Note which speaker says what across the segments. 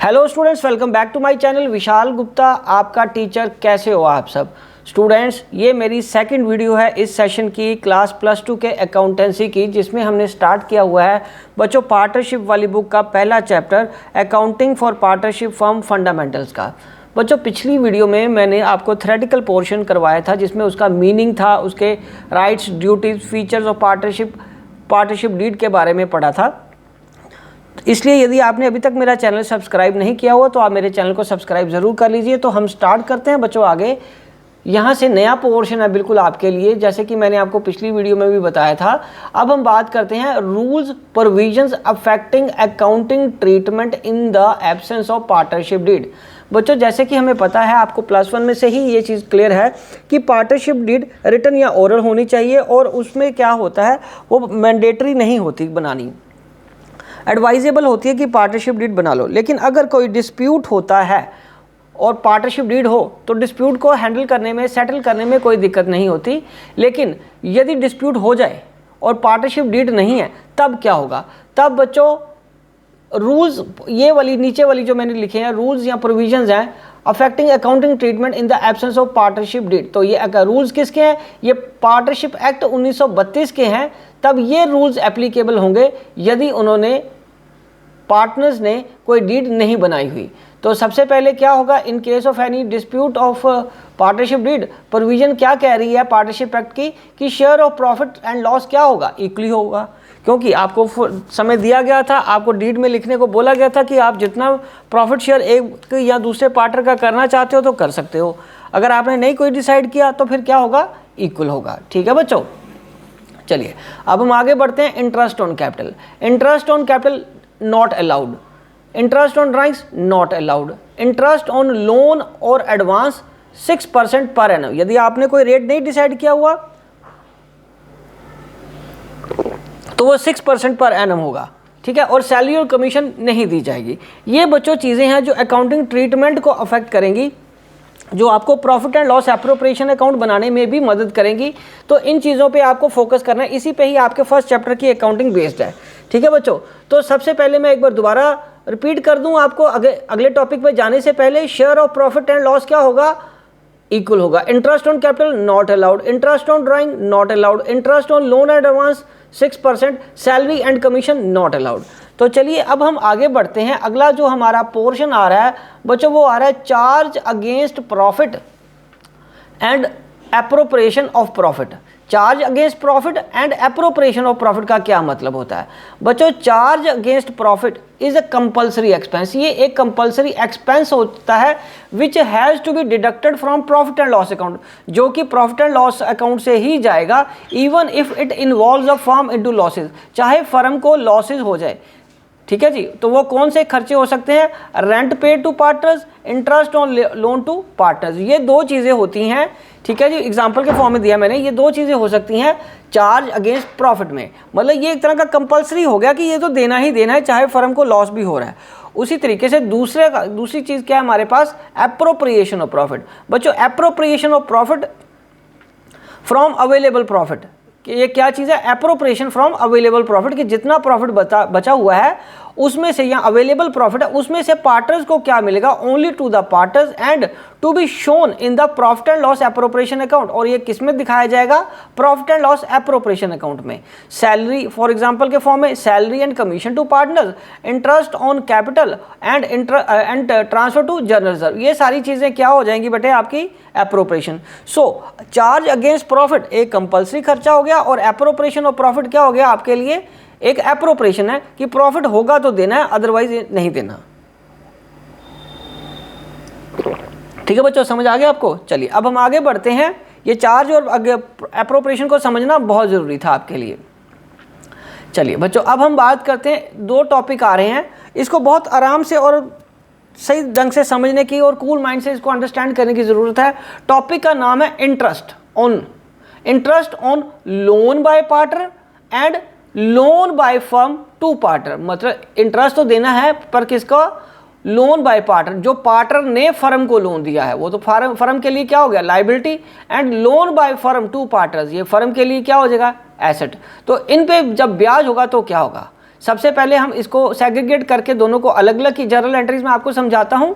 Speaker 1: Hello students, welcome back to my channel. Vishal Gupta आपका teacher. कैसे हो आप सब स्टूडेंट्स? ये मेरी सेकंड वीडियो है इस सेशन की, क्लास +2 के अकाउंटेंसी की, जिसमें हमने स्टार्ट किया हुआ है बच्चों पार्टनरशिप वाली बुक का पहला chapter accounting for partnership firm fundamentals का। बच्चों पिछली वीडियो में मैंने आपको थ्योरेटिकल पोर्शन करवाया था जिसमें उसका मीनिंग था, उसके rights, duties, features of partnership deed के बारे में पढ़ा था। इसलिए यदि आपने अभी तक मेरा चैनल सब्सक्राइब नहीं किया हुआ तो आप मेरे चैनल को सब्सक्राइब ज़रूर कर लीजिए। तो हम स्टार्ट करते हैं बच्चों आगे। यहाँ से नया पोर्शन है बिल्कुल आपके लिए, जैसे कि मैंने आपको पिछली वीडियो में भी बताया था। अब हम बात करते हैं rules provisions affecting accounting treatment in the absence of partnership deed. बच्चों जैसे कि हमें पता है, आपको +1 में से ही ये चीज़ क्लियर है कि पार्टनरशिप डीड रिटन या ओरल होनी चाहिए, और उसमें क्या होता है वो मैंडेटरी नहीं होती बनानी, एडवाइजेबल होती है कि पार्टनरशिप डीड बना लो। लेकिन अगर कोई डिस्प्यूट होता है और पार्टनरशिप डीड हो तो डिस्प्यूट को हैंडल करने में, सेटल करने में कोई दिक्कत नहीं होती। लेकिन यदि डिस्प्यूट हो जाए और पार्टनरशिप डीड नहीं है तब क्या होगा? तब बच्चों रूल्स, ये वाली नीचे वाली जो मैंने लिखे हैं रूल्स या प्रोविजंस हैं affecting accounting treatment in the absence of partnership deed. तो ये रूल्स किसके हैं? ये पार्टनरशिप एक्ट 1932 के हैं। तब ये रूल्स एप्लीकेबल होंगे यदि उन्होंने, पार्टनर्स ने कोई डीड नहीं बनाई हुई। तो सबसे पहले क्या होगा? In case of any dispute of partnership deed, provision क्या कह रही है पार्टनरशिप एक्ट की कि share of profit and loss क्या होगा? इक्वली होगा। क्योंकि आपको समय दिया गया था, आपको डीड में लिखने को बोला गया था कि आप जितना प्रॉफिट शेयर एक या दूसरे पार्टनर का करना चाहते हो तो कर सकते हो। अगर आपने नहीं कोई डिसाइड किया तो फिर क्या होगा? इक्वल होगा। ठीक है बच्चों, चलिए अब हम आगे बढ़ते हैं। Interest on capital, interest on capital not allowed, interest on drawings not allowed, interest on loan और एडवांस 6% पर एनम। यदि आपने कोई रेट नहीं डिसाइड किया हुआ तो वो 6% पर एनम होगा। ठीक है, और सैलरी और कमीशन नहीं दी जाएगी। ये बच्चों चीज़ें हैं जो अकाउंटिंग ट्रीटमेंट को अफेक्ट करेंगी, जो आपको profit and loss appropriation account बनाने में भी मदद करेंगी। तो इन चीज़ों पे आपको फोकस करना है, इसी पे ही आपके फर्स्ट चैप्टर की अकाउंटिंग बेस्ड है। ठीक है बच्चों, तो सबसे पहले मैं एक बार दोबारा रिपीट कर दूं आपको, अगले टॉपिक पे जाने से पहले। Share of profit and loss क्या होगा? इक्वल होगा। Interest on capital not allowed, interest on drawing not allowed, interest on loan and advance 6%, salary and commission not allowed. तो चलिए अब हम आगे बढ़ते हैं। अगला जो हमारा पोर्शन आ रहा है बच्चों वो आ रहा है charge against profit and appropriation of profit. Charge against profit and appropriation of profit का क्या मतलब होता है बच्चों? Charge against profit is a compulsory expense. ये एक कंपल्सरी एक्सपेंस होता है which has to be deducted from profit and loss account, जो कि प्रॉफिट एंड लॉस अकाउंट से ही जाएगा, even if it involves a firm into losses, चाहे फर्म को लॉसेज हो जाए। ठीक है जी, तो वो कौन से खर्चे हो सकते हैं? Rent paid to partners, interest on loan to partners. ये दो चीज़ें होती हैं। ठीक है जी, एग्जांपल के फॉर्म में दिया मैंने, ये दो चीज़ें हो सकती हैं चार्ज अगेंस्ट प्रॉफिट में। मतलब ये एक तरह का कंपलसरी हो गया कि ये तो देना ही देना है, चाहे फर्म को लॉस भी हो रहा है। उसी तरीके से दूसरी चीज़ क्या है हमारे पास? Appropriation of profit. बच्चों appropriation of profit from available profit, ये क्या चीज़ है? एप्रोप्रिएशन फ्रॉम अवेलेबल प्रॉफिट, कि जितना प्रॉफिट बचा हुआ है उसमें से, या अवेलेबल प्रॉफिट है उसमें से पार्टनर्स को क्या मिलेगा? Only to the partners and to be shown in the profit and loss appropriation account. और ये किस में दिखाया जाएगा? Profit and loss appropriation account में। सैलरी फॉर एग्जांपल के फॉर्म में salary and commission to partners, interest on capital and transfer to general reserve. ये सारी चीज़ें क्या हो जाएंगी बेटे? आपकी appropriation. So charge against profit एक कंपल्सरी खर्चा हो गया, और एप्रोप्रिएशन ऑफ प्रॉफिट क्या हो गया आपके लिए? एक एप्रोप्रिएशन है कि प्रॉफिट होगा तो देना है, अदरवाइज नहीं देना। ठीक है बच्चों, समझ आ गया आपको? चलिए अब हम आगे बढ़ते हैं। ये चार्ज और एप्रोप्रिएशन को समझना बहुत ज़रूरी था आपके लिए। चलिए बच्चों अब हम बात करते हैं, दो टॉपिक आ रहे हैं, इसको बहुत आराम से और सही ढंग से समझने की और कूल माइंड से इसको अंडरस्टैंड करने की ज़रूरत है। टॉपिक का नाम है interest on loan by partner and loan by firm to partner. मतलब इंटरेस्ट तो देना है पर किसका? लोन बाय पार्टनर, जो पार्टनर ने फर्म को लोन दिया है वो तो फर्म के लिए क्या हो गया? Liability. And loan by firm to partners, ये फर्म के लिए क्या हो जाएगा? एसेट। तो इन पे जब ब्याज होगा तो क्या होगा? सबसे पहले हम इसको सेग्रीगेट करके दोनों को अलग अलग की जर्नल एंट्रीज में आपको समझाता हूं।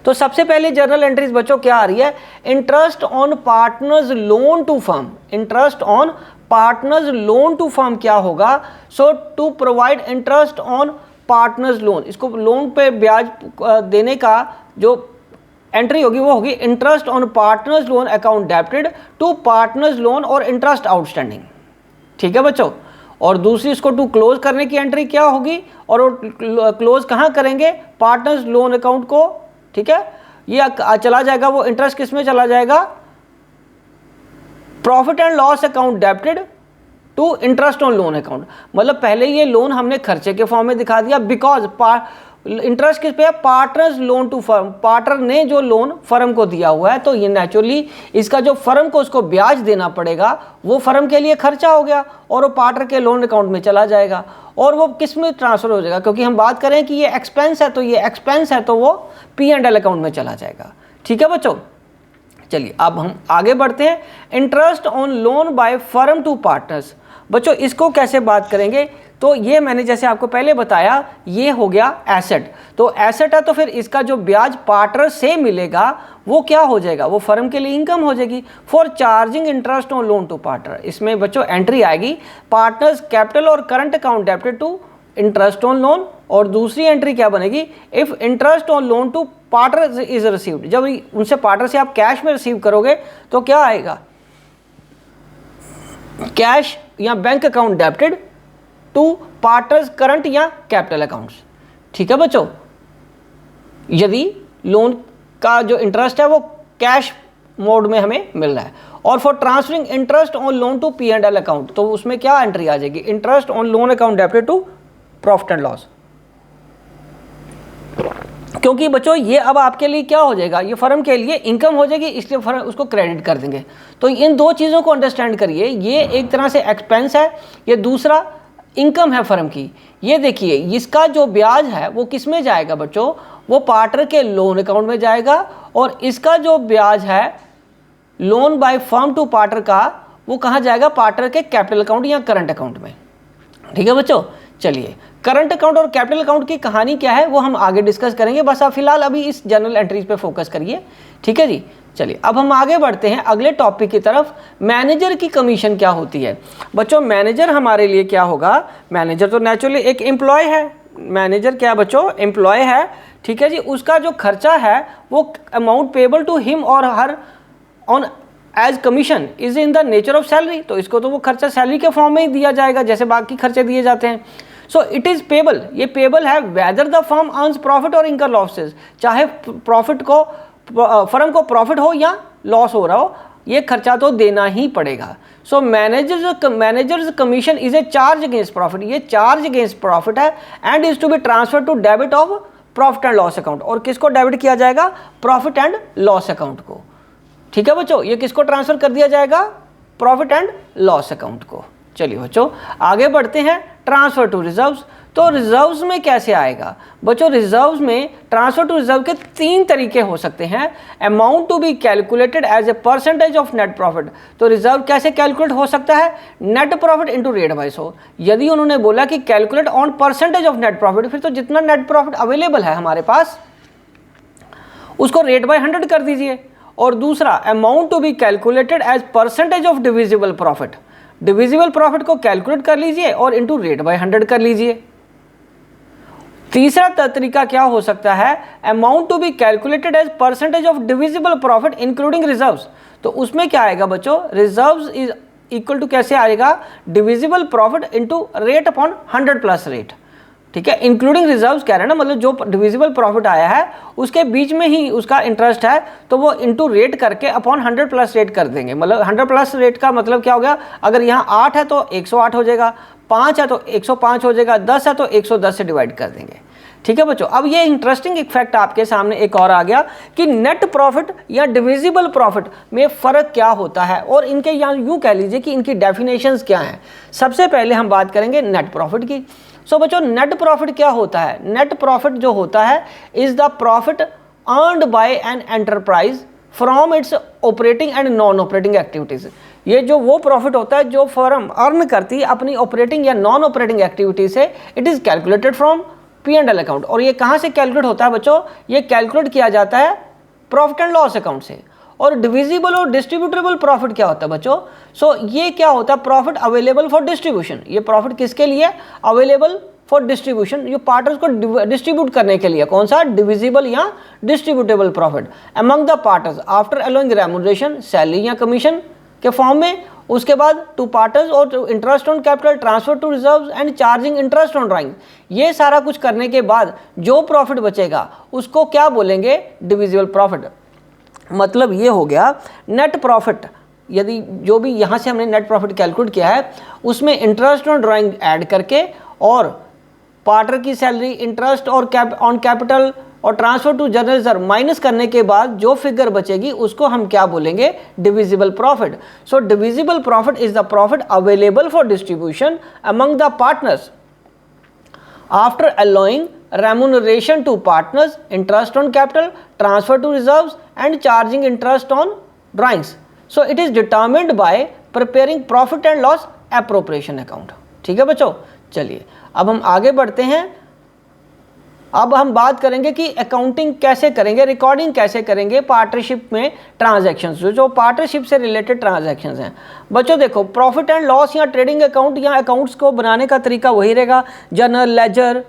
Speaker 1: तो सबसे पहले जर्नल एंट्रीज बच्चों क्या आ रही है, interest on partners loan to firm. Interest on partners loan to firm क्या होगा, so to provide interest on partners loan, इसको लोन पे ब्याज देने का जो एंट्री होगी वो होगी interest on partners loan account debited to partners loan और इंटरेस्ट आउटस्टैंडिंग। ठीक है बच्चों, और दूसरी इसको टू क्लोज करने की एंट्री क्या होगी, और वो क्लोज कहाँ करेंगे, पार्टनर्स लोन अकाउंट को। ठीक है, ये चला जाएगा, वो इंटरेस्ट किस में चला जाएगा, profit and loss account debited to interest on loan account. मतलब पहले ये लोन हमने खर्चे के फॉर्म में दिखा दिया, बिकॉज इंटरेस्ट किस पे है, partners loan to firm, partner ने जो लोन फर्म को दिया हुआ है, तो ये नेचुरली इसका जो फर्म को उसको ब्याज देना पड़ेगा वो फर्म के लिए खर्चा हो गया और वो पार्टनर के लोन अकाउंट में चला जाएगा, और वो किस में ट्रांसफर हो जाएगा, क्योंकि हम बात करें कि ये एक्सपेंस है, तो ये एक्सपेंस है तो वो P&L अकाउंट में चला जाएगा। ठीक है बच्चों, चलिए अब हम आगे बढ़ते हैं। Interest on loan by firm to partners, बच्चों इसको कैसे बात करेंगे, तो ये मैंने जैसे आपको पहले बताया, ये हो गया एसेट। तो एसेट है तो फिर इसका जो ब्याज पार्टनर से मिलेगा वो क्या हो जाएगा, वो फर्म के लिए इनकम हो जाएगी। For charging interest on loan to partner, इसमें बच्चों एंट्री आएगी पार्टनर्स कैपिटल और current account debited to interest on loan, और दूसरी एंट्री क्या बनेगी, if interest on loan to partner is received, जब उनसे पार्टनर से आप कैश में रिसीव करोगे तो क्या आएगा, कैश या bank account debited to partners current या कैपिटल अकाउंट्स। ठीक है बच्चों, यदि लोन का जो इंटरेस्ट है वो कैश मोड में हमें मिल रहा है, और for transferring interest on loan to P&L account, तो उसमें क्या एंट्री आ जाएगी, interest on loan account debited to profit and loss. क्योंकि बच्चों ये अब आपके लिए क्या हो जाएगा, ये फर्म के लिए इनकम हो जाएगी, इसलिए फर्म उसको क्रेडिट कर देंगे। तो इन दो चीज़ों को अंडरस्टैंड करिए, ये एक तरह से एक्सपेंस है, ये दूसरा इनकम है फर्म की। ये देखिए इसका जो ब्याज है वो किस में जाएगा बच्चों, वो पार्टनर के लोन अकाउंट में जाएगा, और इसका जो ब्याज है loan by firm to partner का वो कहाँ जाएगा, पार्टनर के कैपिटल अकाउंट या करंट अकाउंट में। ठीक है बच्चों, चलिए करंट अकाउंट और कैपिटल अकाउंट की कहानी क्या है वो हम आगे डिस्कस करेंगे, बस आप फिलहाल अभी इस जर्नल एंट्रीज पे फोकस करिए। ठीक है जी, चलिए अब हम आगे बढ़ते हैं अगले टॉपिक की तरफ। मैनेजर की कमीशन क्या होती है बच्चों, मैनेजर हमारे लिए क्या होगा, मैनेजर तो नेचुरली एक एम्प्लॉय है, मैनेजर क्या बच्चों, एम्प्लॉय है। ठीक है जी, उसका जो खर्चा है वो अमाउंट पेबल टू हिम और her on as commission is in the nature of salary, तो इसको तो वो खर्चा सैलरी के फॉर्म में ही दिया जाएगा जैसे बाकी खर्चे दिए जाते हैं। सो इट इज़ पेबल, ये पेबल है whether the firm earns profit और इनकम लॉसेज, चाहे प्रॉफिट को फर्म को प्रॉफिट हो या लॉस हो रहा हो, ये खर्चा तो देना ही पड़ेगा। So manager's commission is a charge against profit, ये चार्ज अगेंस्ट प्रॉफिट है, and is to be transfer to debit of profit and loss account, और किसको डेबिट किया जाएगा, प्रॉफिट एंड लॉस अकाउंट को। ठीक है बच्चों, ये किसको ट्रांसफर कर दिया जाएगा, प्रॉफिट एंड लॉस अकाउंट को। चलिए बच्चों आगे बढ़ते हैं, ट्रांसफर टू रिजर्व्स। तो रिजर्व्स में कैसे आएगा बच्चों, रिजर्व्स में ट्रांसफर टू रिजर्व के 3 तरीके हो सकते हैं। Amount to be calculated as a percentage of net profit, तो रिजर्व कैसे कैलकुलेट हो सकता है, net profit into rate by सो। यदि उन्होंने बोला कि calculate on percentage of net profit, फिर तो जितना नेट प्रॉफिट अवेलेबल है हमारे पास उसको रेट बाय 100 कर दीजिए। और दूसरा amount to be calculated as percentage of divisible profit, divisible profit को कैलकुलेट कर लीजिए और इनटू रेट बाय 100 कर लीजिए। तीसरा तरीका क्या हो सकता है, amount to be calculated as percentage of divisible profit including reserves, तो उसमें क्या आएगा बच्चों, रिजर्व्स इज इक्वल टू कैसे आएगा, divisible profit into rate upon 100 plus rate. ठीक है, इंक्लूडिंग रिजर्व्स कह रहे हैं ना, मतलब जो डिविजिबल प्रॉफिट आया है उसके बीच में ही उसका इंटरेस्ट है, तो वो इनटू रेट करके अपॉन 100 प्लस रेट कर देंगे। मतलब 100 प्लस रेट का मतलब क्या हो गया, अगर यहाँ 8 है तो 108 हो जाएगा, 5 है तो 105 हो जाएगा, 10 है तो 110 से डिवाइड कर देंगे। ठीक है बच्चों, अब ये इंटरेस्टिंग इफेक्ट आपके सामने एक और आ गया कि नेट प्रॉफिट या डिविजिबल प्रॉफिट में फ़र्क क्या होता है, और इनके यहाँ यूँ कह लीजिए कि इनकी डेफिनेशंस क्या हैं। सबसे पहले हम बात करेंगे नेट प्रॉफिट की। सो बच्चों नेट प्रॉफिट क्या होता है, नेट प्रॉफिट जो होता है is the profit earned bye an enterprise from its operating and non operating activities. ये जो वो प्रॉफिट होता है जो फर्म अर्न करती है अपनी ऑपरेटिंग या नॉन ऑपरेटिंग एक्टिविटी से, it is calculated from P&L account. और ये कहाँ से कैलकुलेट होता है बच्चों? ये कैलकुलेट किया जाता है प्रॉफिट एंड लॉस अकाउंट से। और डिविजिबल और डिस्ट्रीब्यूटेबल प्रॉफिट क्या होता है बच्चों? ये क्या होता है? Profit available for distribution. ये प्रॉफिट किसके लिए? अवेलेबल फॉर डिस्ट्रीब्यूशन, ये पार्टनर्स को डिस्ट्रीब्यूट करने के लिए। कौन सा? डिविजिबल या distributable profit among the partners after allowing remuneration, salary या कमीशन के फॉर्म में। उसके बाद टू पार्टनर्स और interest on capital, transfer to reserves and charging interest on drawing. ये सारा कुछ करने के बाद जो प्रॉफिट बचेगा उसको क्या बोलेंगे? Divisible profit. मतलब ये हो गया नेट प्रॉफिट। यदि जो भी यहाँ से हमने नेट प्रॉफिट कैलकुलेट किया है उसमें इंटरेस्ट ऑन ड्राइंग ऐड करके और पार्टनर की सैलरी, इंटरेस्ट और ऑन कैपिटल और transfer to general reserve minus करने के बाद जो फिगर बचेगी उसको हम क्या बोलेंगे? Divisible profit. So divisible profit is the profit available for distribution among the partners after allowing remuneration to partners, interest on capital, transfer to reserves and charging interest on drawings. So it is determined by preparing profit and loss appropriation account. ठीक है बच्चों, चलिए अब हम आगे बढ़ते हैं। अब हम बात करेंगे कि अकाउंटिंग कैसे करेंगे, रिकॉर्डिंग कैसे करेंगे पार्टनरशिप में ट्रांजैक्शंस, जो पार्टनरशिप से रिलेटेड ट्रांजैक्शंस हैं। बच्चों देखो, प्रॉफिट एंड लॉस या ट्रेडिंग अकाउंट या अकाउंट्स को बनाने का तरीका वही रहेगा। जर्नल, लेजर,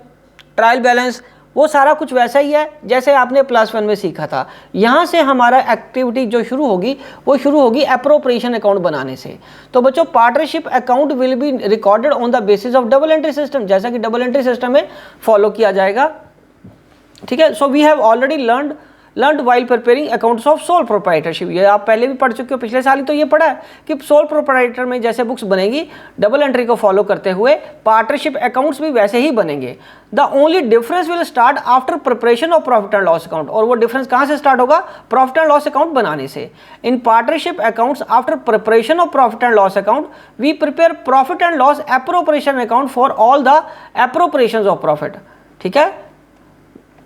Speaker 1: ट्रायल बैलेंस, वो सारा कुछ वैसा ही है जैसे आपने +1 में सीखा था। यहाँ से हमारा एक्टिविटी जो शुरू होगी वो शुरू होगी एप्रोप्रिएशन अकाउंट बनाने से। तो बच्चों partnership account will be recorded on the basis of double entry system, जैसा कि डबल एंट्री सिस्टम में फॉलो किया जाएगा। ठीक है, so we have already learned while preparing accounts of sole proprietorship. ये आप पहले भी पढ़ चुके हो, पिछले साल ही तो ये पढ़ा है कि सोल प्रोप्राइटर में जैसे बुक्स बनेगी डबल एंट्री को फॉलो करते हुए, पार्टनरशिप अकाउंट्स भी वैसे ही बनेंगे। The only difference will start after preparation of profit and loss account. और वो डिफरेंस कहाँ से स्टार्ट होगा? प्रॉफिट एंड लॉस अकाउंट बनाने से। In partnership accounts after preparation of profit and loss account we prepare profit and loss appropriation account for all the appropriations of profit. ठीक है,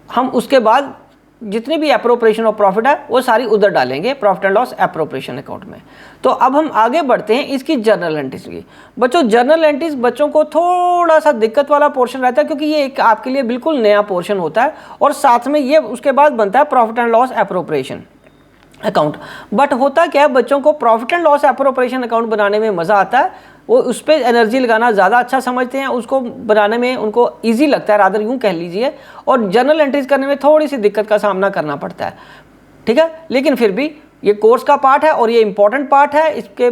Speaker 1: हम उसके बाद जितनी भी एप्रोप्रिएशन ऑफ प्रॉफिट है वो सारी उधर डालेंगे profit and loss appropriation account में। तो अब हम आगे बढ़ते हैं इसकी जर्नल एंट्रीज की। बच्चों जर्नल एंट्रीज बच्चों को थोड़ा सा दिक्कत वाला पोर्शन रहता है क्योंकि ये एक आपके लिए बिल्कुल नया पोर्शन होता है और साथ में ये उसके बाद बनता है profit and loss appropriation account. But होता क्या है, बच्चों को profit and loss appropriation account बनाने में मज़ा आता है, वो उस पर एनर्जी लगाना ज़्यादा अच्छा समझते हैं, उसको बनाने में उनको इजी लगता है, रादर यूँ कह लीजिए। और जर्नल एंट्रीज करने में थोड़ी सी दिक्कत का सामना करना पड़ता है। ठीक है, लेकिन फिर भी ये कोर्स का पार्ट है और ये इंपॉर्टेंट पार्ट है, इसके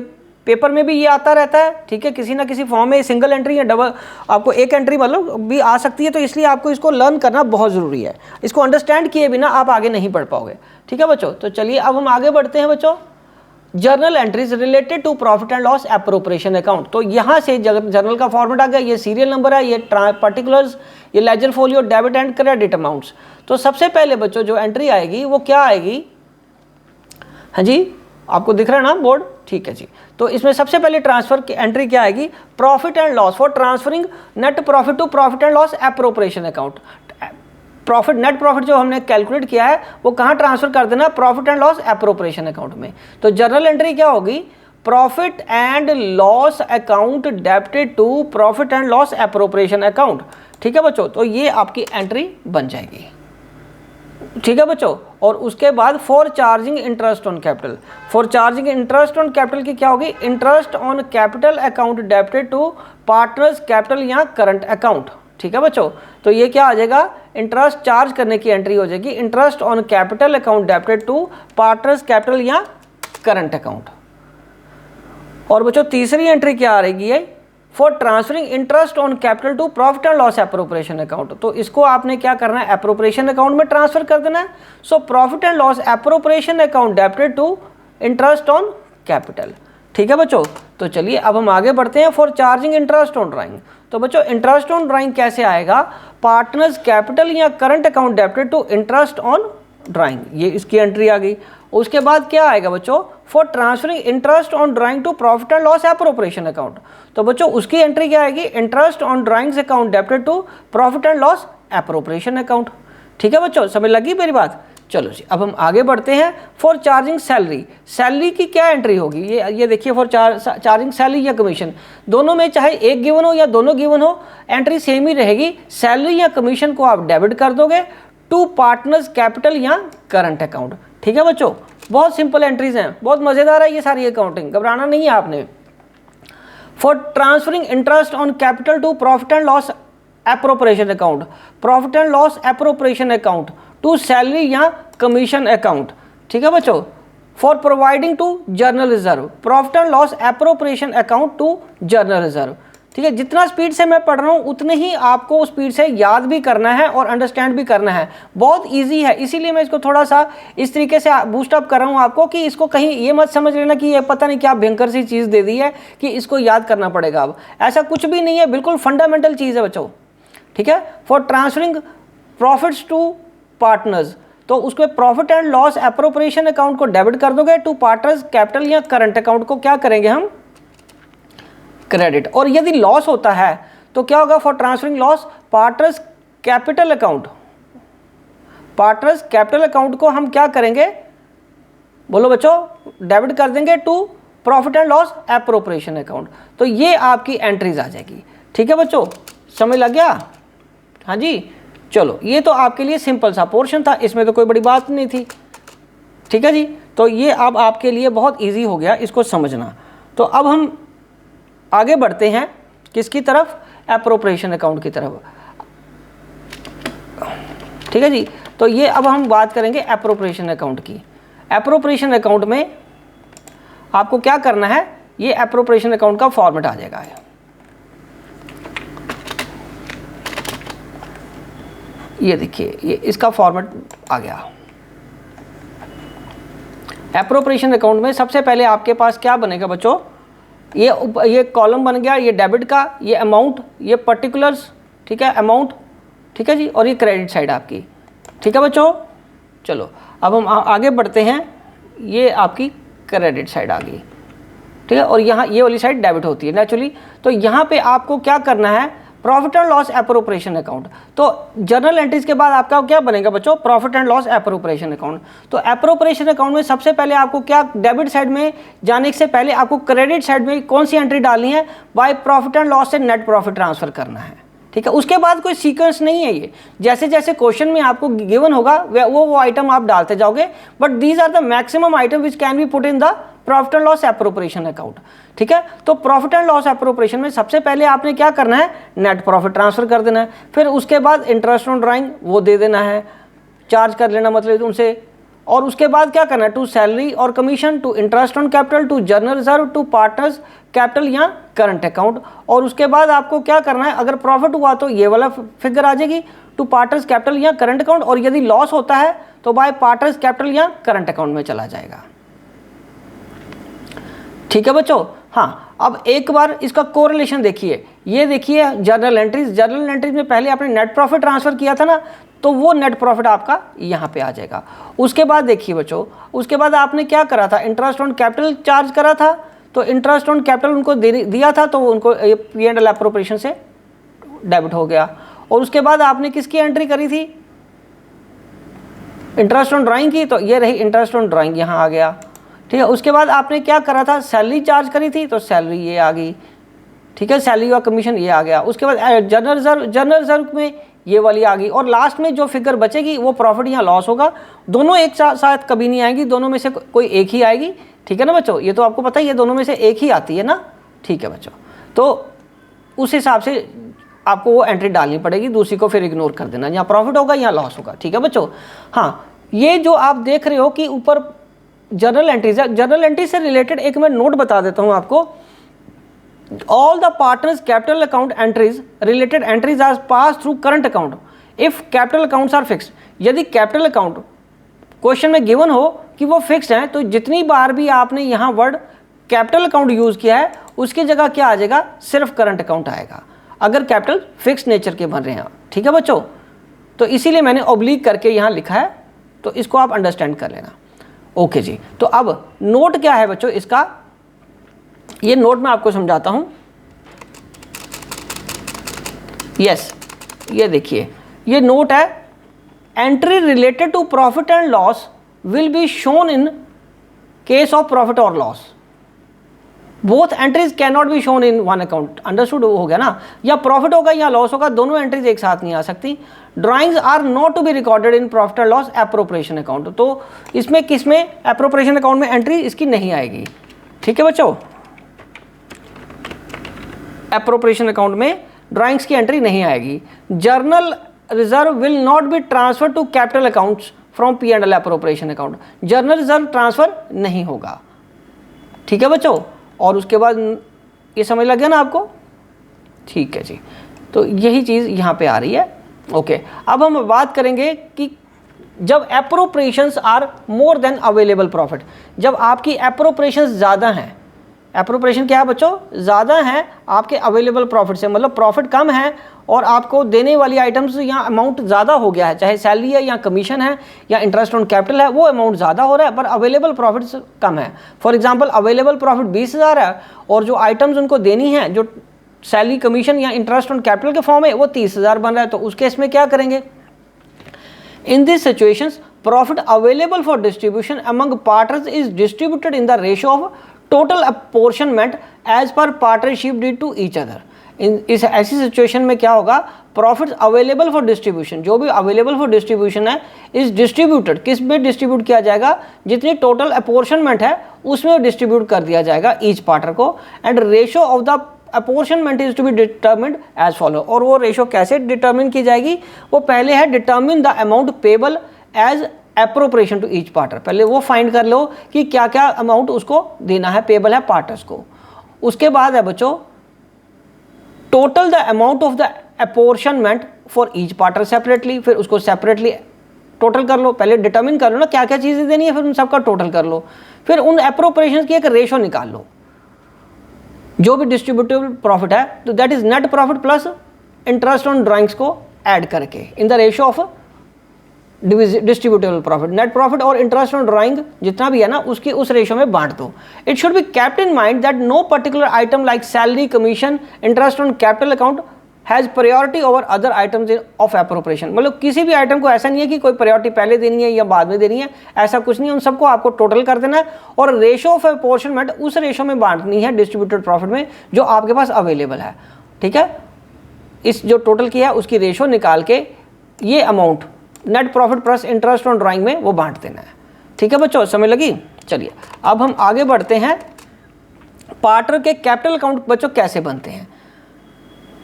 Speaker 1: पेपर में भी ये आता रहता है। ठीक है, किसी ना किसी फॉर्म में सिंगल एंट्री या डबल आपको एक एंट्री मतलब भी आ सकती है, तो इसलिए आपको इसको लर्न करना बहुत ज़रूरी है। इसको अंडरस्टैंड किए बिना आप आगे नहीं बढ़ पाओगे। ठीक है बच्चों, तो चलिए अब हम आगे बढ़ते हैं बच्चों। Journal entries related to profit and loss appropriation account. तो यहाँ से जर्नल का फॉर्मेट आ गया, ये सीरियल नंबर है, ये पर्टिकुलर्स, ये ledger folio, debit and credit amounts. तो सबसे पहले बच्चों जो एंट्री आएगी वो क्या आएगी? हाँ जी, आपको दिख रहा है ना बोर्ड? ठीक है जी। तो इसमें सबसे पहले ट्रांसफर की एंट्री क्या आएगी? Profit and loss for transferring net profit to profit and loss appropriation account. Profit, net profit जो हमने कैलकुलेट किया है वो कहाँ ट्रांसफर कर देना? Profit and loss appropriation account में। तो जर्नल एंट्री क्या होगी? Profit and loss account debited to profit and loss appropriation account. ठीक है बच्चों, तो ये आपकी एंट्री बन जाएगी। ठीक है बच्चों, और उसके बाद for charging interest on capital, for charging interest on capital की क्या होगी? Interest on capital account debited to partners capital या करंट अकाउंट। ठीक है बच्चों, तो ये क्या आ जाएगा? इंटरेस्ट चार्ज करने की एंट्री हो जाएगी, interest on capital account debited to partners capital या करंट अकाउंट। और बच्चों तीसरी एंट्री क्या आ रही है? For transferring interest on capital to profit and loss appropriation account. तो इसको आपने क्या करना है? एप्रोप्रिएशन अकाउंट में ट्रांसफर कर देना है। So profit and loss appropriation account debited to interest on capital. ठीक है बच्चों, तो चलिए अब हम आगे बढ़ते हैं। For charging interest on drawing, तो बच्चों इंटरेस्ट ऑन ड्राइंग कैसे आएगा? पार्टनर्स कैपिटल या current account debited to interest on drawing, ये इसकी एंट्री आ गई। उसके बाद क्या आएगा बच्चों? For transferring interest on drawing to profit and loss appropriation account. तो बच्चों उसकी एंट्री क्या आएगी? Interest on drawings account debited to profit and loss appropriation account. ठीक है बच्चों, समझ लगी मेरी बात? चलो जी, अब हम आगे बढ़ते हैं। फॉर चार्जिंग सैलरी, सैलरी की क्या एंट्री होगी, ये देखिए, फॉर चार्जिंग सैलरी या कमीशन, दोनों में चाहे एक गिवन हो या दोनों गिवन हो, एंट्री सेम ही रहेगी। सैलरी या कमीशन को आप डेबिट कर दोगे टू पार्टनर्स कैपिटल या करंट अकाउंट। ठीक है बच्चों, बहुत सिंपल एंट्रीज हैं, बहुत मज़ेदार है ये सारी अकाउंटिंग, घबराना नहीं है आपने। For transferring interest on capital to profit and loss appropriation account, profit and loss appropriation account to salary या कमीशन अकाउंट। ठीक है बच्चों, for providing to general reserve, profit and loss appropriation account to general reserve. ठीक है, जितना speed से मैं पढ़ रहा हूँ उतने ही आपको स्पीड से याद भी करना है और अंडरस्टैंड भी करना है। बहुत इजी है, इसीलिए मैं इसको थोड़ा सा इस तरीके से बूस्टअप कर रहा हूँ आपको, कि इसको कहीं ये मत समझ लेना कि ये पता नहीं क्या भयंकर सी चीज़ दे दी है कि इसको याद करना पड़ेगा। अब ऐसा कुछ भी नहीं है, बिल्कुल फंडामेंटल चीज़ है बच्चों। ठीक है, for transferring profits to partners, तो उसके profit and loss appropriation account को डेबिट कर दोगे टू पार्टनर्स कैपिटल या करंट अकाउंट को क्या करेंगे हम, क्रेडिट। और यदि लॉस होता है तो क्या होगा, for transferring loss partners capital account, partners capital account को हम क्या करेंगे, बोलो बच्चों, डेबिट कर देंगे to profit and loss appropriation account. तो ये आपकी एंट्रीज आ जाएगी। ठीक है बच्चों, समझ लग गया? हाँ जी, चलो, ये तो आपके लिए सिंपल सा पोर्शन था, इसमें तो कोई बड़ी बात नहीं थी। ठीक है जी, तो ये अब आपके लिए बहुत इजी हो गया इसको समझना। तो अब हम आगे बढ़ते हैं किसकी तरफ, एप्रोप्रिएशन अकाउंट की तरफ। ठीक है जी, तो ये अब हम बात करेंगे एप्रोप्रिएशन अकाउंट की। एप्रोप्रिएशन अकाउंट में आपको क्या करना है, ये एप्रोप्रिएशन अकाउंट का फॉर्मेट आ जाएगा। ये देखिए, ये इसका फॉर्मेट आ गया। एप्रोप्रिएशन अकाउंट में सबसे पहले आपके पास क्या बनेगा बच्चों, ये कॉलम बन गया, ये डेबिट का, ये अमाउंट, ये पर्टिकुलर्स, ठीक है, अमाउंट, ठीक है जी, और ये क्रेडिट साइड आपकी। ठीक है बच्चों, चलो अब हम आगे बढ़ते हैं। ये आपकी क्रेडिट साइड आ गई। ठीक है, और यहाँ ये वाली साइड डेबिट होती है नेचुरली। तो यहाँ पे आपको क्या करना है, profit and loss appropriation account. तो जर्नल एंट्रीज के बाद आपका क्या बनेगा बच्चों, profit and loss appropriation account. तो एप्रोप्रिएशन अकाउंट में सबसे पहले आपको क्या, डेबिट साइड में जाने से पहले आपको क्रेडिट साइड में कौन सी एंट्री डालनी है, बाय प्रॉफिट एंड लॉस से नेट प्रॉफिट ट्रांसफर करना है। ठीक है, उसके बाद कोई सीक्वेंस नहीं है, ये जैसे जैसे क्वेश्चन में आपको गिवन होगा वो आइटम आप डालते जाओगे, but these are the maximum item which can be put in the profit and loss appropriation account. ठीक है, तो प्रॉफिट एंड लॉस एप्रोप्रिएशन में सबसे पहले आपने क्या करना है, नेट प्रॉफिट ट्रांसफर कर देना है। फिर उसके बाद इंटरेस्ट ऑन ड्राइंग वो दे देना है, चार्ज कर लेना मतलब उनसे। और उसके बाद क्या करना है, टू सैलरी और commission, to interest on capital, to general reserve, to partners capital या करंट अकाउंट। और उसके बाद आपको क्या करना है, अगर प्रॉफिट हुआ तो ये वाला फिगर आ जाएगी, टू पार्टनर्स कैपिटल या करंट अकाउंट। और यदि लॉस होता है तो बाय पार्टनर्स कैपिटल या करंट अकाउंट में चला जाएगा। ठीक है बच्चों, हाँ, अब एक बार इसका कोरिलेशन देखिए। ये देखिए जर्नल एंट्रीज, जर्नल एंट्रीज में पहले आपने नेट प्रॉफिट ट्रांसफर किया था ना, तो वो नेट प्रॉफिट आपका यहाँ पे आ जाएगा। उसके बाद देखिए बच्चों, उसके बाद आपने क्या करा था, इंटरेस्ट ऑन कैपिटल चार्ज करा था, तो इंटरेस्ट ऑन कैपिटल उनको दिया था, तो उनको पी एंड एल एप्रोप्रिएशन से डेबिट हो गया। और उसके बाद आपने किसकी एंट्री करी थी, इंटरेस्ट ऑन ड्राइंग की, तो ये रही इंटरेस्ट ऑन ड्राइंग, यहाँ आ गया। ठीक है, उसके बाद आपने क्या करा था, सैलरी चार्ज करी थी, तो सैलरी ये आ गई। ठीक है, सैलरी और कमीशन ये आ गया। उसके बाद जर्नल रिजर्व में ये वाली आ गई। और लास्ट में जो फिगर बचेगी वो प्रॉफिट या लॉस होगा। दोनों एक साथ कभी नहीं आएंगी, दोनों में से कोई एक ही आएगी। ठीक है ना बच्चों, ये तो आपको पता ही है, दोनों में से एक ही आती है ना। ठीक है बच्चों, तो उस हिसाब से आपको वो एंट्री डालनी पड़ेगी, दूसरी को फिर इग्नोर कर देना, यहाँ प्रॉफिट होगा यहाँ लॉस होगा। ठीक है बच्चों, हाँ, ये जो आप देख रहे हो कि ऊपर जर्नल एंट्रीज है, जर्नल एंट्री से रिलेटेड एक मैं नोट बता देता हूँ आपको। All the partners capital account entries related entries are pass through current account if capital accounts are fixed. यदि कैपिटल अकाउंट क्वेश्चन में गिवन हो कि वो फिक्स्ड है, तो जितनी बार भी आपने यहाँ वर्ड कैपिटल अकाउंट यूज किया है उसकी जगह क्या आ जाएगा, सिर्फ करंट अकाउंट आएगा, अगर कैपिटल फिक्स्ड नेचर के बन रहे हैं। ठीक है बच्चों, तो इसीलिए मैंने ऑब्लिक करके यहाँ लिखा है, तो इसको आप अंडरस्टैंड कर लेना। ओके जी, तो अब नोट क्या है बच्चों इसका, ये नोट मैं आपको समझाता हूं। यस, ये देखिए, ये नोट है entry related to profit and loss will be shown in case of profit और loss. Both entries can not be shown in one account, understood हो गया ना। या प्रॉफिट होगा या लॉस होगा, दोनों एंट्रीज एक साथ नहीं आ सकती। Drawings are not to be recorded in profit and loss appropriation account, तो इसमें किसमें एप्रोप्रिएशन अकाउंट में एंट्री इसकी नहीं आएगी, ठीक है बच्चों। एप्रोप्रिएशन अकाउंट में ड्राइंग्स की एंट्री नहीं आएगी। General reserve will not be transfer to capital accounts from P and L appropriation account, general reserve transfer नहीं होगा, ठीक है बच्चों। और उसके बाद ये समझ लग गया ना आपको, ठीक है जी। तो यही चीज़ यहाँ पे आ रही है, ओके। अब हम बात करेंगे कि जब appropriations are more than available profit, जब आपकी एप्रोप्रिएशंस ज़्यादा हैं, एप्रोप्रिएशन क्या है बच्चों, ज़्यादा है आपके अवेलेबल प्रॉफिट से, मतलब प्रॉफिट कम है और आपको देने वाली आइटम्स या अमाउंट ज़्यादा हो गया है, चाहे सैलरी है या कमीशन है या इंटरेस्ट ऑन कैपिटल है, वो अमाउंट ज़्यादा हो रहा है पर अवेलेबल प्रॉफिट कम है। फॉर एग्जांपल अवेलेबल प्रॉफिट 20,000 है और जो आइटम्स उनको देनी है, जो सैलरी कमीशन या इंटरेस्ट ऑन कैपिटल के फॉर्म में, वो 30,000 बन रहा है। तो उस केस में क्या करेंगे, in this situations profit available for distribution among partners is distributed in the ratio of total apportionment as per partnership deed to each other. इस ऐसी सिचुएशन में क्या होगा, प्रॉफिट अवेलेबल फॉर डिस्ट्रीब्यूशन, जो भी अवेलेबल फॉर डिस्ट्रीब्यूशन है, is distributed, किस में डिस्ट्रीब्यूट किया जाएगा, जितनी टोटल अपॉर्शनमेंट है उसमें डिस्ट्रीब्यूट कर दिया जाएगा ईच पार्टनर को। And ratio of the apportionment is to be determined as follow, और वो रेशियो कैसे डिटर्मिन की जाएगी, वो पहले है determine the amount payable as appropriation to each partner, पहले वो फाइंड कर लो कि क्या क्या अमाउंट उसको देना है, पेबल है पार्टनर्स को। उसके बाद है बच्चों total the amount of the apportionment for each partner separately, फिर उसको सेपरेटली टोटल कर लो, पहले डिटर्मिन कर लो ना क्या क्या चीज़ें देनी है, फिर उन सबका टोटल कर लो, फिर उन एप्रोप्रिएशन की एक रेशो निकाल लो, जो भी डिस्ट्रीब्यूटेबल प्रॉफिट है, तो that is net profit plus interest on drawings को ऐड करके इन the ratio of distributable profit, net profit और इंटरेस्ट ऑन ड्राइंग जितना भी है ना उसकी उस रेशियो में बांट दो। It should be kept in mind that no particular item like salary commission interest on capital account has priority over other items of appropriation, मतलब किसी भी आइटम को ऐसा नहीं है कि कोई प्रायोरिटी पहले देनी है या बाद में देनी है, ऐसा कुछ नहीं है, उन सबको आपको टोटल कर देना है और रेशियो ऑफ अपॉर्शनमेंट उस रेशियो में बांटनी है डिस्ट्रीब्यूटेड प्रॉफिट में जो आपके पास अवेलेबल है, ठीक है। इस जो टोटल किया है उसकी रेशियो निकाल के ये amount net profit plus interest on drawing में वो बांट देना है, ठीक है बच्चों, समझ लगी। चलिए अब हम आगे बढ़ते हैं, पार्टनर के कैपिटल अकाउंट बच्चों कैसे बनते हैं,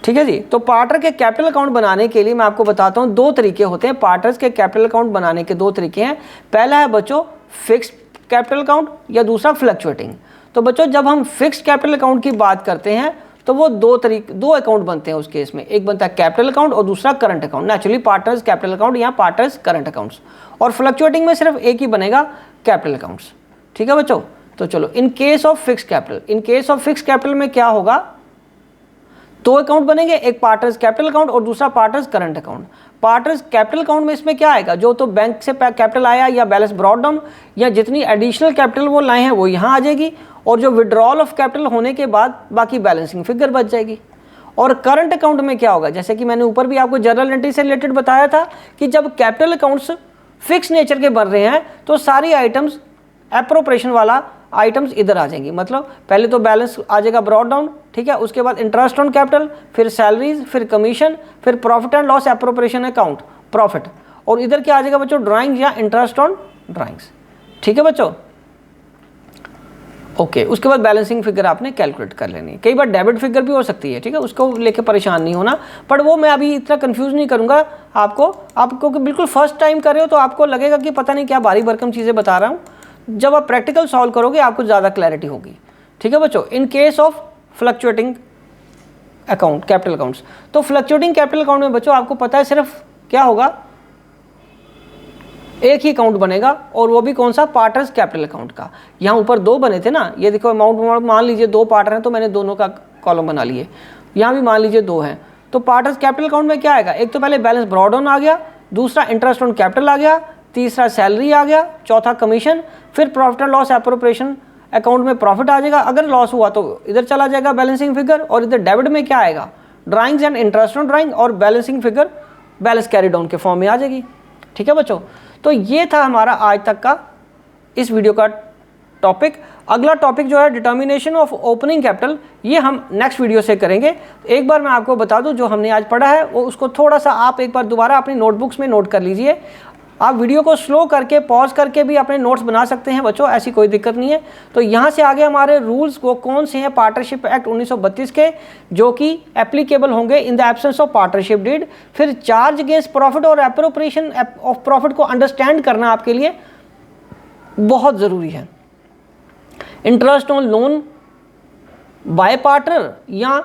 Speaker 1: ठीक है जी। तो पार्टनर के कैपिटल अकाउंट बनाने के लिए मैं आपको बताता हूँ दो तरीके होते हैं, पार्टनर्स के कैपिटल अकाउंट बनाने के दो तरीके हैं। पहला है बच्चों फिक्स्ड कैपिटल अकाउंट या दूसरा फ्लक्चुएटिंग। तो बच्चों जब हम फिक्स्ड कैपिटल अकाउंट की बात करते हैं तो वो दो अकाउंट बनते हैं उस केस में, एक बनता है कैपिटल अकाउंट और दूसरा current account, naturally partners capital account या पार्टनर्स करंट अकाउंट्स, और फ्लक्चुएटिंग में सिर्फ एक ही बनेगा कैपिटल अकाउंट्स, ठीक है बच्चों। तो चलो इन case of fixed capital, in case of fixed capital में क्या होगा, दो अकाउंट बनेंगे, एक पार्टनर्स कैपिटल अकाउंट और दूसरा partners current account. Partners capital account में इसमें क्या आएगा, जो तो बैंक से कैपिटल आया या बैलेंस ब्रॉट डाउन या जितनी एडिशनल कैपिटल वो लाए हैं वो यहाँ आ जाएगी, और जो विड्रॉल ऑफ कैपिटल होने के बाद बाकी बैलेंसिंग फिगर बच जाएगी। और करंट अकाउंट में क्या होगा, जैसे कि मैंने ऊपर भी आपको जर्नल एंट्री से रिलेटेड बताया था कि जब कैपिटल अकाउंट्स फिक्स नेचर के बन रहे हैं तो सारी आइटम्स एप्रोप्रिएशन वाला आइटम्स इधर आ जाएंगी, मतलब पहले तो बैलेंस आ जाएगा ब्रॉट डाउन, ठीक है, उसके बाद इंटरेस्ट ऑन कैपिटल, फिर सैलरीज, फिर कमीशन, फिर profit and loss appropriation account profit, और इधर क्या आ जाएगा बच्चों ड्राइंग्स या इंटरेस्ट ऑन ड्राइंग्स, ठीक है बच्चों, ओके। उसके बाद बैलेंसिंग फिगर आपने कैलकुलेट कर लेनी है, कई बार डेबिट फिगर भी हो सकती है, ठीक है, उसको लेके परेशान नहीं होना, पर वो मैं अभी इतना कंफ्यूज नहीं करूंगा आपको कि बिल्कुल फर्स्ट टाइम कर रहे हो तो आपको लगेगा कि पता नहीं क्या भारी भरकम चीज़ें बता रहा हूँ, जब आप प्रैक्टिकल सॉल्व करोगे आपको ज़्यादा क्लैरिटी होगी, ठीक है बच्चों। इन case of fluctuating account capital accounts, तो फ्लक्चुएटिंग कैपिटल अकाउंट में बच्चों आपको पता है सिर्फ क्या होगा, एक ही अकाउंट बनेगा और वो भी कौन सा, पार्टनर्स कैपिटल अकाउंट का। यहाँ ऊपर दो बने थे ना, ये देखो अमाउंट मान लीजिए दो पार्टनर हैं तो मैंने दोनों का कॉलम बना लिए, यहाँ भी मान लीजिए दो हैं, तो पार्टनर्स कैपिटल अकाउंट में क्या आएगा, एक तो पहले बैलेंस ब्रॉट डाउन आ गया, दूसरा इंटरेस्ट ऑन कैपिटल आ गया, तीसरा सैलरी आ गया, चौथा कमीशन, फिर profit and loss appropriation account में प्रॉफिट आ जाएगा, अगर लॉस हुआ तो इधर चला जाएगा बैलेंसिंग फिगर, और इधर डेबिट में क्या आएगा drawings and interest on drawing, और balancing figure balance carry down के फॉर्म में आ जाएगी, ठीक है बच्चों, तो ये था हमारा आज तक का इस वीडियो का टॉपिक। अगला टॉपिक जो है डिटर्मिनेशन ऑफ ओपनिंग कैपिटल, ये हम नेक्स्ट वीडियो से करेंगे। एक बार मैं आपको बता दूं, जो हमने आज पढ़ा है वो उसको थोड़ा सा आप एक बार दोबारा अपनी नोटबुक्स में नोट कर लीजिए। आप वीडियो को स्लो करके पॉज करके भी अपने नोट्स बना सकते हैं बच्चों, ऐसी कोई दिक्कत नहीं है। तो यहाँ से आगे हमारे रूल्स वो कौन से हैं पार्टनरशिप एक्ट 1932 के, जो कि एप्लीकेबल होंगे in the absence of partnership deed. फिर चार्ज अगेंस्ट प्रॉफिट और एप्रोप्रिएशन ऑफ प्रॉफिट को अंडरस्टैंड करना आपके लिए बहुत ज़रूरी है। Interest on loan by partner या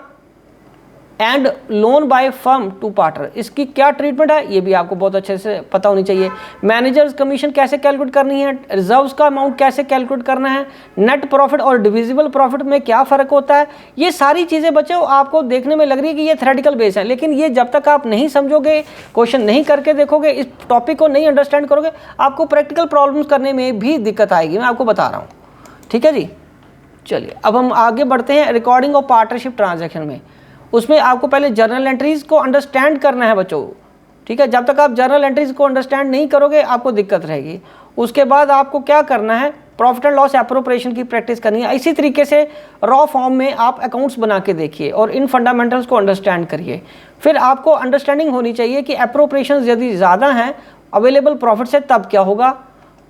Speaker 1: and loan by firm to partner, इसकी क्या ट्रीटमेंट है ये भी आपको बहुत अच्छे से पता होनी चाहिए। मैनेजर्स कमीशन कैसे कैलकुलेट करनी है, रिजर्व्स का अमाउंट कैसे कैलकुलेट करना है, नेट प्रॉफिट और डिविजिबल प्रॉफिट में क्या फ़र्क होता है, ये सारी चीज़ें बच्चों आपको देखने में लग रही है कि ये थ्योरेटिकल बेस है, लेकिन ये जब तक आप नहीं समझोगे, क्वेश्चन नहीं करके देखोगे, इस टॉपिक को नहीं अंडरस्टैंड करोगे, आपको प्रैक्टिकल प्रॉब्लम्स करने में भी दिक्कत आएगी, मैं आपको बता रहा हूँ। ठीक है जी, चलिए अब हम आगे बढ़ते हैं रिकॉर्डिंग ऑफ पार्टनरशिप ट्रांजैक्शन में। उसमें आपको पहले जर्नल एंट्रीज को अंडरस्टैंड करना है बच्चों, ठीक है। जब तक आप जर्नल एंट्रीज को अंडरस्टैंड नहीं करोगे आपको दिक्कत रहेगी। उसके बाद आपको क्या करना है, प्रॉफिट एंड लॉस एप्रोप्रिएशन की प्रैक्टिस करनी है। इसी तरीके से रॉ फॉर्म में आप अकाउंट्स बना के देखिए और इन फंडामेंटल्स को अंडरस्टैंड करिए। फिर आपको अंडरस्टैंडिंग होनी चाहिए कि एप्रोप्रिएशन यदि ज़्यादा हैं अवेलेबल प्रॉफिट से तब क्या होगा,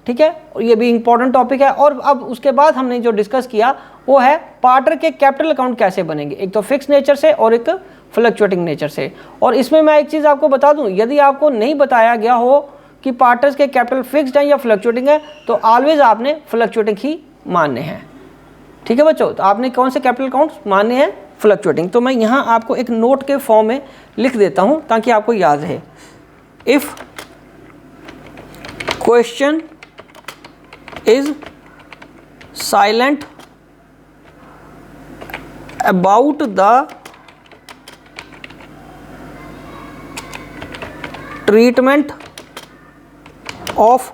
Speaker 1: ठीक है, और ये भी इंपॉर्टेंट टॉपिक है। और अब उसके बाद हमने जो डिस्कस किया वो है पार्टनर के कैपिटल अकाउंट कैसे बनेंगे, एक तो फिक्स नेचर से और एक फ्लक्चुएटिंग नेचर से। और इसमें मैं एक चीज़ आपको बता दूं, यदि आपको नहीं बताया गया हो कि पार्टनर्स के कैपिटल फिक्स्ड है या फ्लक्चुएटिंग है, तो ऑलवेज आपने फ्लक्चुएटिंग ही मानने हैं। ठीक है बच्चों, तो आपने कौन से कैपिटल अकाउंट्स मानने हैं, फ्लक्चुएटिंग। तो मैं यहाँ आपको एक नोट के फॉर्म में लिख देता हूँ ताकि आपको याद रहे। If question is silent about the treatment of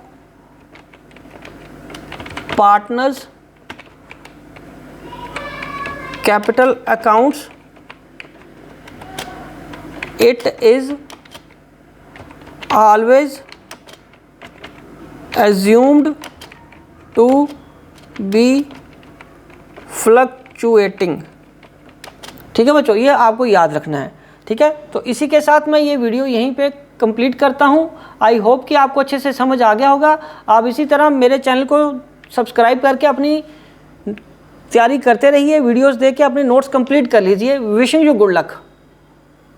Speaker 1: partners capital accounts, it is always assumed to be fluctuating. ठीक है बच्चों, ये आपको याद रखना है। ठीक है, तो इसी के साथ मैं ये वीडियो यहीं पे कंप्लीट करता हूँ। आई होप कि आपको अच्छे से समझ आ गया होगा। आप इसी तरह मेरे चैनल को सब्सक्राइब करके अपनी तैयारी करते रहिए, वीडियोस देख के अपने नोट्स कंप्लीट कर लीजिए। Wishing you good luck.